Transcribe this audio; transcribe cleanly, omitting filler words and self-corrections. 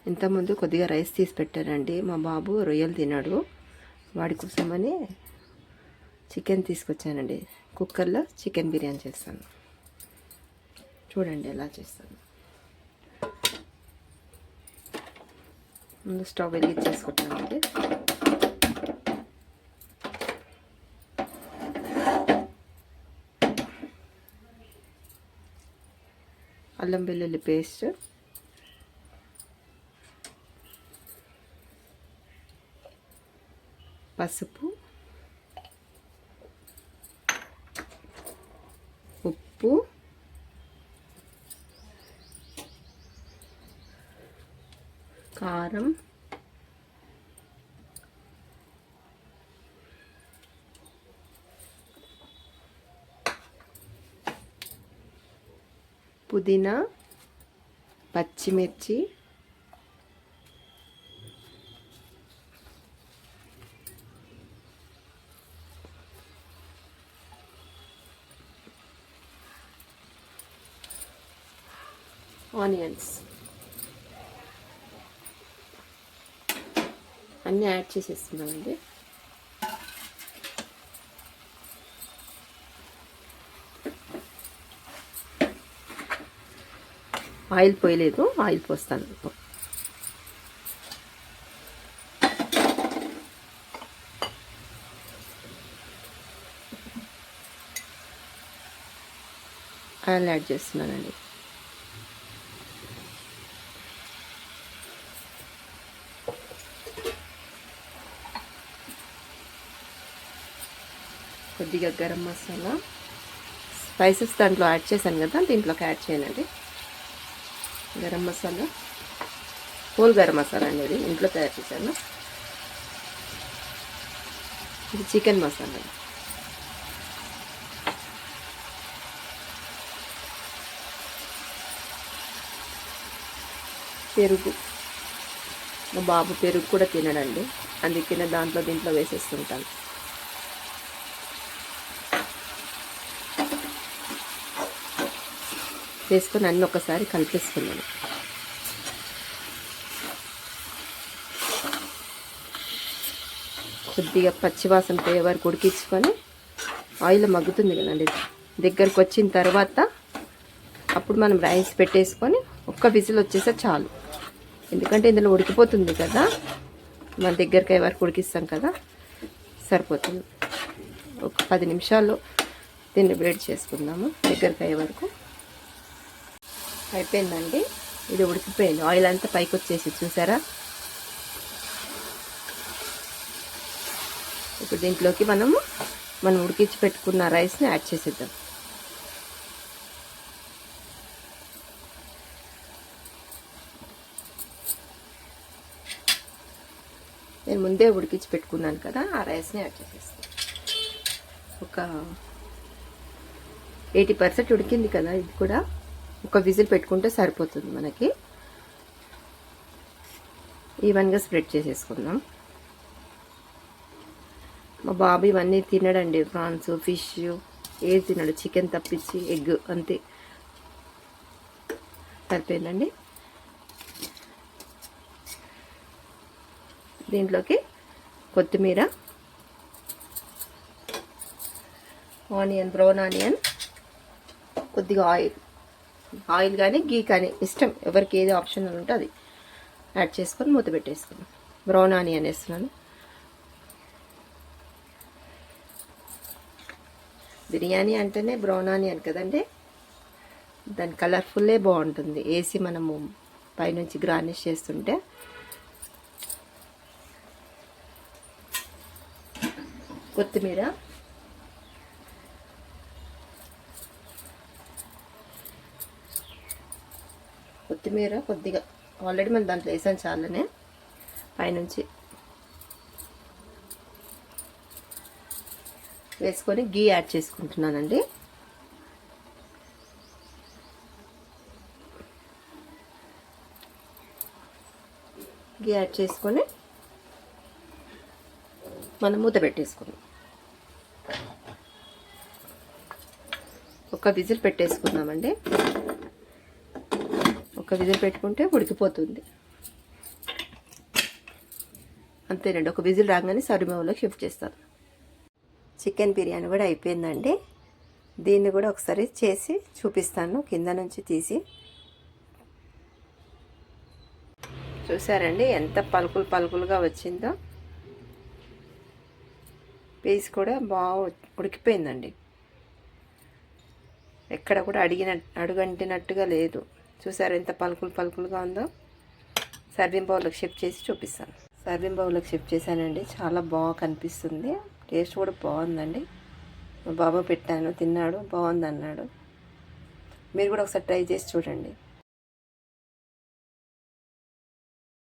ఇంతకుముందు కొద్దిగా రైస్ తీసి పెట్టానండి. మా బాబు రొయ్యలు తిన్నాడు, వాడి కోసమని చికెన్ తీసుకొచ్చానండి. కుక్కర్లో చికెన్ బిర్యానీ చేస్తాను. చూడండి ఎలా చేస్తాను. ముందు స్టవ్ వెలిగించేసుకుంటానండి. అల్లం వెల్లుల్లి పేస్ట్, పసుపు, ఉప్పు, కారం, పుదీనా, పచ్చిమిర్చి, ఆనియన్స్ అన్నీ యాడ్ చేసేస్తున్నామండి. ఆయిల్ పోయలేదు, ఆయిల్ పోస్తాను. ఆయిల్ యాడ్ చేస్తున్నానండి. కొద్దిగా గరం మసాలా, స్పైసెస్ దాంట్లో యాడ్ చేశాను కదా, దీంట్లోకి యాడ్ చేయాలండి. గరం మసాలా, హోల్ గరం మసాలా అండి, ఇది ఇంట్లో తయారు చేశాను. ఇది చికెన్ మసాలా. పెరుగు, మా బాబు పెరుగు కూడా తినడండి, అందుకనే దీంట్లో వేసేస్తుంటాను. వేసుకొని అన్నీ ఒకసారి కలిపేసుకున్నాను. కొద్దిగా పచ్చివాసన పోయే వరకు ఉడికించుకొని, ఆయిల్ మగ్గుతుంది కదండి, దగ్గరకు వచ్చిన తర్వాత అప్పుడు మనం రైస్ పెట్టేసుకొని ఒక్క విజిల్ వచ్చేసే చాలు. ఎందుకంటే ఇందులో ఉడికిపోతుంది కదా, మన దగ్గరికి అయ్యే వరకు ఉడికిస్తాం కదా, సరిపోతుంది. ఒక 10 నిమిషాలు దీన్ని వేడి చేసుకుందాము దగ్గరికి అయ్యే వరకు. అయిపోయిందండి, ఇది ఉడికిపోయింది. ఆయిల్ అంతా పైకి వచ్చేసి చూసారా. ఇప్పుడు దీంట్లోకి మనం ఉడికించి పెట్టుకున్న రైస్ని యాడ్ చేసేద్దాం. నేను ముందే ఉడికించి పెట్టుకున్నాను కదా, ఆ రైస్ని యాడ్ చేసేస్తాను. ఒక 80% ఉడికింది కదా, ఇది కూడా ఒక విజిల్ పెట్టుకుంటే సరిపోతుంది మనకి. ఈవెన్గా స్ప్రెడ్ చేసేసుకుందాం. మా బాబు ఇవన్నీ తినడండి, ప్రాన్స్, ఫిష్ ఏది తినడు, చికెన్ తప్పించి ఎగ్ అంతే. సరిపోయిందండి. దీంట్లోకి కొత్తిమీర, ఆనియన్, బ్రౌన్ ఆనియన్, కొద్దిగా ఆయిల్ కానీ గీ కానీ ఇష్టం ఎవరికి ఏది ఆప్షన్ ఉంటే అది యాడ్ చేసుకొని మూత పెట్టేసుకున్నాం. బ్రౌన్ ఆనియన్ వేస్తున్నాను. బిర్యానీ అంటేనే బ్రౌన్ ఆనియన్ కదండి, దాని కలర్ఫుల్లే బాగుంటుంది. వేసి మనము పైనుంచి గార్నిష్ చేస్తుంటే. కొత్తిమీర, కొద్దిగా ఆల్రెడీ మనం దాంట్లో వేసాను చాలానే, పైనుంచి వేసుకొని గీ యాడ్ చేసుకుంటున్నానండి. గీ యాడ్ చేసుకొని మనం మూత పెట్టేసుకున్నాం. ఒక విజిల్ పెట్టేసుకున్నామండి. ఒక విజిల్ పెట్టుకుంటే ఉడికిపోతుంది. అంతేనండి, ఒక విజిల్ రాగానే సర్వింగ్ బౌల్లోకి షిఫ్ట్ చేస్తాను. చికెన్ బిర్యానీ కూడా అయిపోయిందండి. దీన్ని కూడా ఒకసారి చేసి చూపిస్తాను, కింద నుంచి తీసి. చూసారండి ఎంత పలుకులు పలుకులుగా వచ్చిందో. పీస్ కూడా బాగా ఉడికిపోయిందండి, ఎక్కడ కూడా అడుగంటినట్టుగా లేదు. చూసారు ఎంత పలుకులు పలుకులుగా ఉందో. సర్వింగ్ బౌల్లోకి షిఫ్ట్ చేసి చూపిస్తాను. సర్వింగ్ బౌల్లోకి షిఫ్ట్ చేశానండి, చాలా బాగా కనిపిస్తుంది. టేస్ట్ కూడా బాగుందండి. మా బాబు పెట్టాను, తిన్నాడు, బాగుంది అన్నాడు. మీరు కూడా ఒకసారి ట్రై చేసి చూడండి.